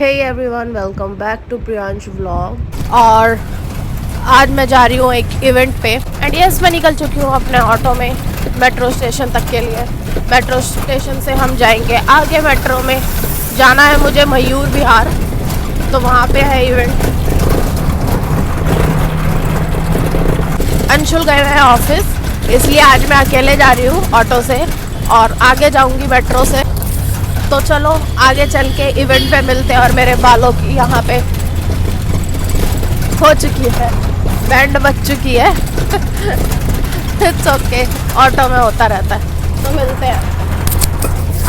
Hey everyone, welcome back to Priyansh vlog. और आज मैं जा रही हूँ एक इवेंट पे एंड यस मैं निकल चुकी हूँ अपने ऑटो में मेट्रो स्टेशन तक के लिए। मेट्रो स्टेशन से हम जाएंगे आगे। मेट्रो में जाना है मुझे मयूर विहार, तो वहाँ पे है इवेंट। अंशुल गए हैं ऑफिस, इसलिए आज मैं अकेले जा रही हूँ ऑटो से और आगे जाऊँगी मेट्रो से। तो चलो आगे चल के इवेंट पे मिलते हैं। और मेरे बालों की यहाँ पे हो चुकी है, बैंड बज चुकी है। इट्स ओके, ऑटो में होता रहता है। तो मिलते हैं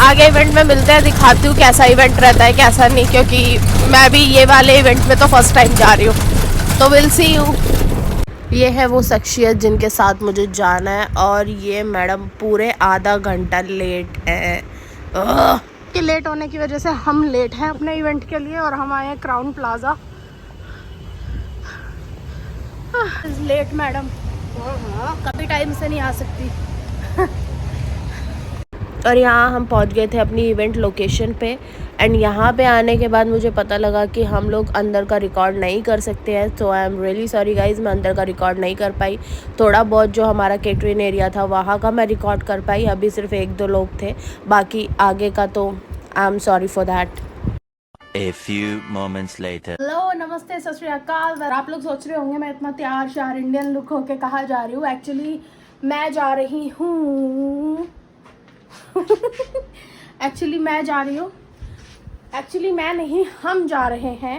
आगे इवेंट में, मिलते हैं। दिखाती हूँ कैसा इवेंट रहता है कैसा नहीं, क्योंकि मैं भी ये वाले इवेंट में तो फर्स्ट टाइम जा रही हूँ। तो विल सी यू। ये है वो शख्सियत जिनके साथ मुझे जाना है और ये मैडम पूरे आधा घंटा लेट है। के लेट होने की वजह से हम लेट हैं अपने इवेंट के लिए और हम आए हैं क्राउन प्लाजा। लेट मैडम, कभी टाइम से नहीं आ सकती। और यहाँ हम पहुँच गए थे अपनी इवेंट लोकेशन पे एंड यहाँ पे आने के बाद मुझे पता लगा कि हम लोग अंदर का रिकॉर्ड नहीं कर सकते हैं। तो I am really sorry guys, मैं अंदर का रिकॉर्ड नहीं कर पाई। थोड़ा बहुत जो हमारा केटरिंग एरिया था वहाँ का मैं रिकॉर्ड कर पाई। अभी सिर्फ 1-2 लोग थे, बाकी आगे का तो I am sorry for that. A few moments later. Hello, नमस्ते, सत श्री अकाल। आप लोग सोच रहे होंगे मैं इतना तैयार श्यार इंडियन लुक होके कहाँ जा रही हूँ। एक्चुअली मैं जा रही हूँ एक्चुअली मैं नहीं, हम जा रहे हैं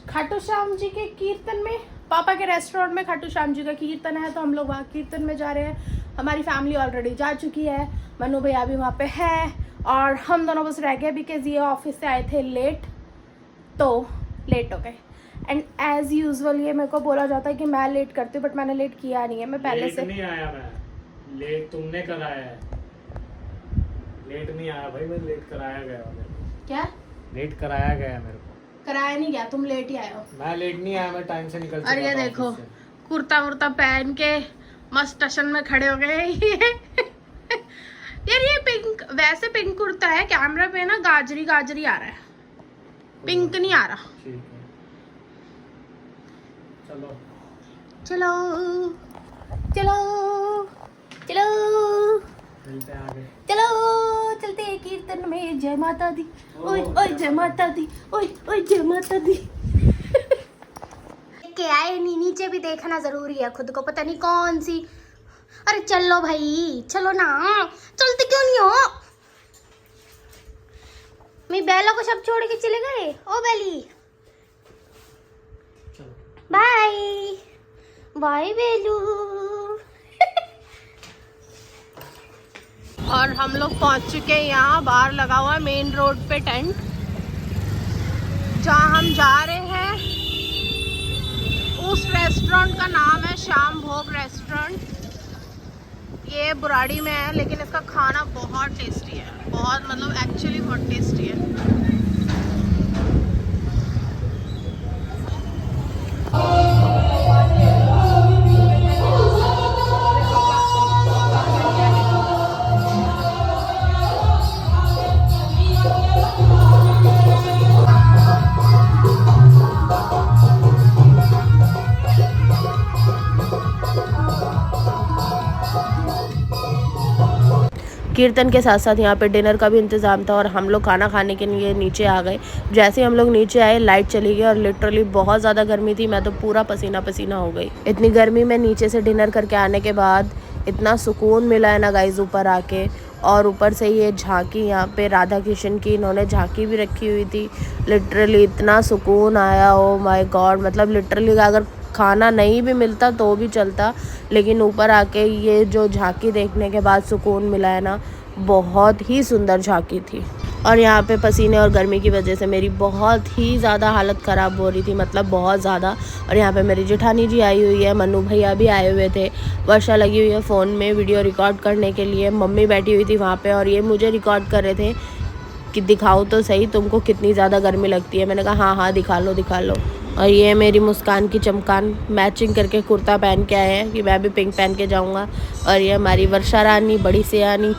खाटू श्याम जी के कीर्तन में। पापा के रेस्टोरेंट में खाटू श्याम जी का कीर्तन है, तो हम लोग वहाँ कीर्तन में जा रहे हैं। हमारी फैमिली ऑलरेडी जा चुकी है, मनु भैया भी वहाँ पे है और हम दोनों बस रह गए बिकॉज ये ऑफिस से आए थे लेट, तो लेट हो गए। एंड एज यूजुअल ये मेरे को बोला जाता है कि मैं लेट करती हूँ, बट मैंने लेट किया नहीं है। मैं पहले से नहीं आया, मैं लेट तुमने कराया है। लेट नहीं आया भाई, मैं लेट कराया गया मेरे को। क्या लेट कराया गया मेरे को? कराया नहीं गया, तुम लेट ही आए हो। मैं लेट नहीं आया, मैं टाइम से निकल चुका। और ये देखो कुर्ता वुर्ता पहन के मस्त स्टेशन में खड़े हो गए। यार ये पिंक, वैसे पिंक कुर्ता है, कैमरा पे ना गाजरी गाजरी आ रहा है, पिंक नहीं आ रहा। ठीक है, चलो चलो चलो चलो मिलते हैं आगे। चलो चलते हैं कीर्तन में। जय माता दी, ओए ओए जय माता दी, ओए ओए जय माता दी। के आए नहीं, नीचे भी देखना जरूरी है खुद को, पता नहीं कौन सी। अरे चलो भाई, चलो ना, चलते क्यों नहीं हो? मैं बेला को सब छोड़ के चले गए। ओ बेली, बाय बाय बेलू। और हम लोग पहुंच चुके हैं, यहाँ बाहर लगा हुआ है मेन रोड पे टेंट, जहाँ हम जा रहे हैं। उस रेस्टोरेंट का नाम है श्याम भोग रेस्टोरेंट। ये बुराड़ी में है, लेकिन इसका खाना बहुत टेस्टी है, बहुत मतलब एक्चुअली बहुत टेस्टी है। कीर्तन के साथ साथ यहाँ पे डिनर का भी इंतज़ाम था और हम लोग खाना खाने के लिए नीचे आ गए। जैसे ही हम लोग नीचे आए लाइट चली गई और लिटरली बहुत ज़्यादा गर्मी थी। मैं तो पूरा पसीना पसीना हो गई। इतनी गर्मी में नीचे से डिनर करके आने के बाद इतना सुकून मिला है ना गाइज ऊपर आके। और ऊपर से ये झांकी, यहाँ पे राधा कृष्ण की इन्होंने झांकी भी रखी हुई थी। लिटरली इतना सुकून आया, ओ माय गॉड। मतलब लिटरली अगर खाना नहीं भी मिलता तो भी चलता, लेकिन ऊपर आके ये जो झांकी देखने के बाद सुकून मिला है ना, बहुत ही सुंदर झांकी थी। और यहाँ पे पसीने और गर्मी की वजह से मेरी बहुत ही ज़्यादा हालत ख़राब हो रही थी, मतलब बहुत ज़्यादा। और यहाँ पे मेरी जेठानी जी आई हुई है, मनु भैया भी आए हुए थे, वर्षा लगी हुई है फ़ोन में वीडियो रिकॉर्ड करने के लिए, मम्मी बैठी हुई थी वहाँ पे और ये मुझे रिकॉर्ड कर रहे थे कि दिखाओ तो सही तुमको कितनी ज़्यादा गर्मी लगती है। मैंने कहा हाँ हाँ दिखा लो दिखा लो। और ये मेरी मुस्कान की चमकान मैचिंग करके कुर्ता पहन के आए हैं कि मैं भी पिंक पहन के जाऊँगा। और ये हमारी वर्षा रानी बड़ी सियानी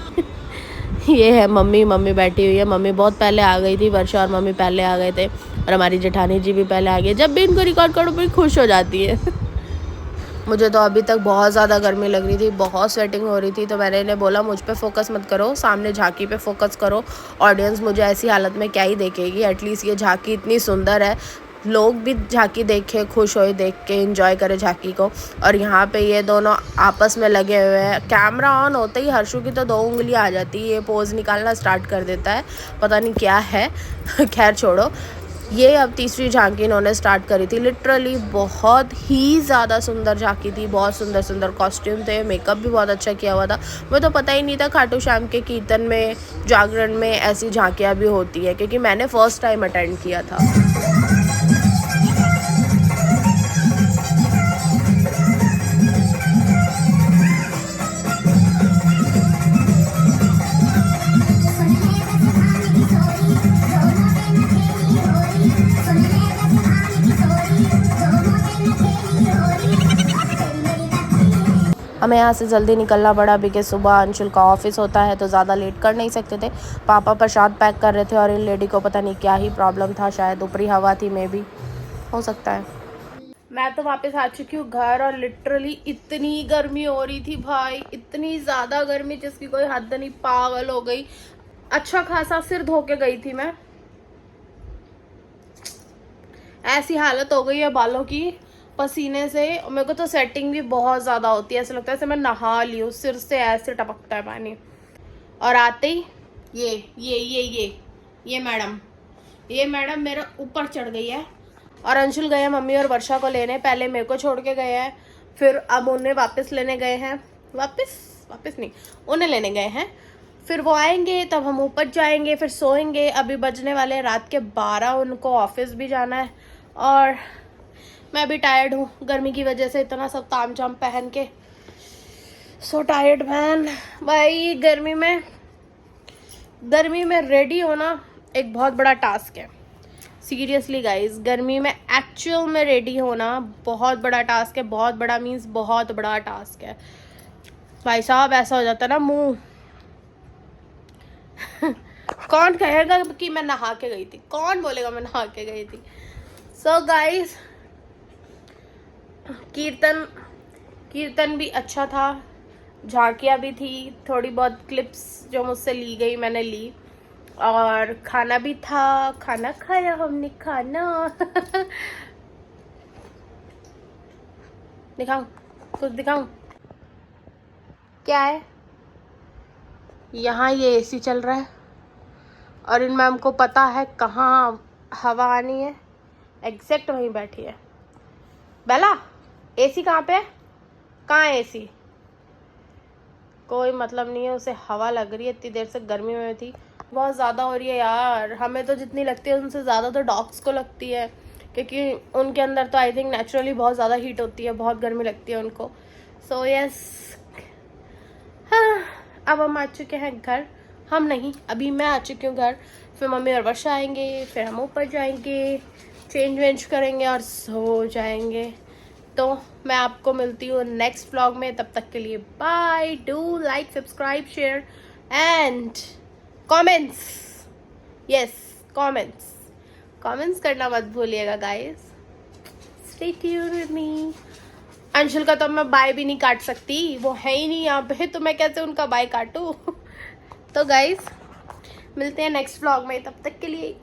ये है मम्मी, मम्मी बैठी हुई है। मम्मी बहुत पहले आ गई थी, वर्षा और मम्मी पहले आ गए थे और हमारी जेठानी जी भी पहले आ गई। जब भी इनको रिकॉर्ड करो बड़ी खुश हो जाती है। मुझे तो अभी तक बहुत ज़्यादा गर्मी लग रही थी, बहुत स्वेटिंग हो रही थी, तो मैंने इन्हें बोला मुझ पे फोकस मत करो, सामने झांकी पे फोकस करो। ऑडियंस मुझे ऐसी हालत में क्या ही देखेगी, एटलीस्ट ये झांकी इतनी सुंदर है, लोग भी झांकी देखे, खुश होए देख के, एंजॉय करे झांकी को। और यहाँ पे ये दोनों आपस में लगे हुए हैं। कैमरा ऑन होते ही हर्षू की तो 2 उंगलियाँ आ जाती है, ये पोज निकालना स्टार्ट कर देता है, पता नहीं क्या है। खैर छोड़ो। ये अब तीसरी झांकी इन्होंने स्टार्ट करी थी। लिटरली बहुत ही ज़्यादा सुंदर झांकी थी, बहुत सुंदर सुंदर कॉस्ट्यूम थे, मेकअप भी बहुत अच्छा किया हुआ था। मुझे तो पता ही नहीं था खाटू श्याम के कीर्तन में, जागरण में ऐसी झांकियाँ भी होती है, क्योंकि मैंने फर्स्ट टाइम अटेंड किया था। हमें यहाँ से जल्दी निकलना पड़ा बिकॉज सुबह अंशुल का ऑफिस होता है, तो ज़्यादा लेट कर नहीं सकते थे। पापा प्रसाद पैक कर रहे थे और इन लेडी को पता नहीं क्या ही प्रॉब्लम था, शायद ऊपरी हवा थी, मे भी हो सकता है। मैं तो वापस आ चुकी हूँ घर और लिटरली इतनी गर्मी हो रही थी भाई, इतनी ज़्यादा गर्मी जिसकी कोई हद नहीं, पागल हो गई। अच्छा खासा सिर धो के गई थी मैं, ऐसी हालत हो गई है बालों की पसीने से। मेरे को तो सेटिंग भी बहुत ज़्यादा होती है, ऐसा लगता है जैसे मैं नहा ली हूँ, सिर से ऐसे टपकता है पानी। और आते ही ये मैडम मेरे ऊपर चढ़ गई है। और अंशुल गए हैं मम्मी और वर्षा को लेने, पहले मेरे को छोड़ के गए हैं, फिर अब उन्हें वापस लेने गए हैं, वापस नहीं, उन्हें लेने गए हैं। फिर वो आएंगे तब हम ऊपर जाएंगे, फिर सोएंगे। अभी बजने वाले रात के 12, उनको ऑफिस भी जाना है और मैं भी टायर्ड हूँ गर्मी की वजह से, इतना सब ताम झाम पहन के। सो टायर्ड मैन भाई। गर्मी में रेडी होना एक बहुत बड़ा टास्क है, सीरियसली गाइज। गर्मी में एक्चुअल में रेडी होना बहुत बड़ा टास्क है, बहुत बड़ा मीन्स बहुत बड़ा टास्क है भाई साहब। ऐसा हो जाता है ना मुंह कौन कहेगा कि मैं नहा के गई थी, कौन बोलेगा मैं नहा के गई थी। सो गाइज कीर्तन भी अच्छा था, झांकियाँ भी थी, थोड़ी बहुत क्लिप्स जो मुझसे ली गई मैंने ली, और खाना भी था, खाना खाया हमने, खाना दिखाऊं, कुछ दिखाऊं? क्या है यहाँ, ये एसी चल रहा है और इन मैम को पता है कहाँ हवा आनी है, एग्जैक्ट वहीं बैठी है। बेला एसी कहाँ पे है, कहाँ है एसी? कोई मतलब नहीं है, उसे हवा लग रही है, इतनी देर से गर्मी में थी। बहुत ज़्यादा हो रही है यार, हमें तो जितनी लगती है उनसे ज़्यादा तो डॉग्स को लगती है, क्योंकि उनके अंदर तो आई थिंक नेचुरली बहुत ज़्यादा हीट होती है, बहुत गर्मी लगती है उनको। सो यस, हाँ, अब हम आ चुके हैं घर। हम नहीं, अभी मैं आ चुकी हूँ घर। फिर मम्मी और वर्षा आएंगे, फिर हम ऊपर जाएंगे, चेंज वेंज करेंगे और सो जाएंगे। तो मैं आपको मिलती हूँ नेक्स्ट व्लॉग में, तब तक के लिए bye. Do like, subscribe, share and comments. Yes, comments करना मत भूलिएगा guys. Stay tuned with me. Anshul का तो मैं बाय भी नहीं काट सकती, वो है ही नहीं यहाँ पे, तो मैं कैसे उनका बाय काटूँ। तो गाइस मिलते हैं नेक्स्ट व्लॉग में, तब तक के लिए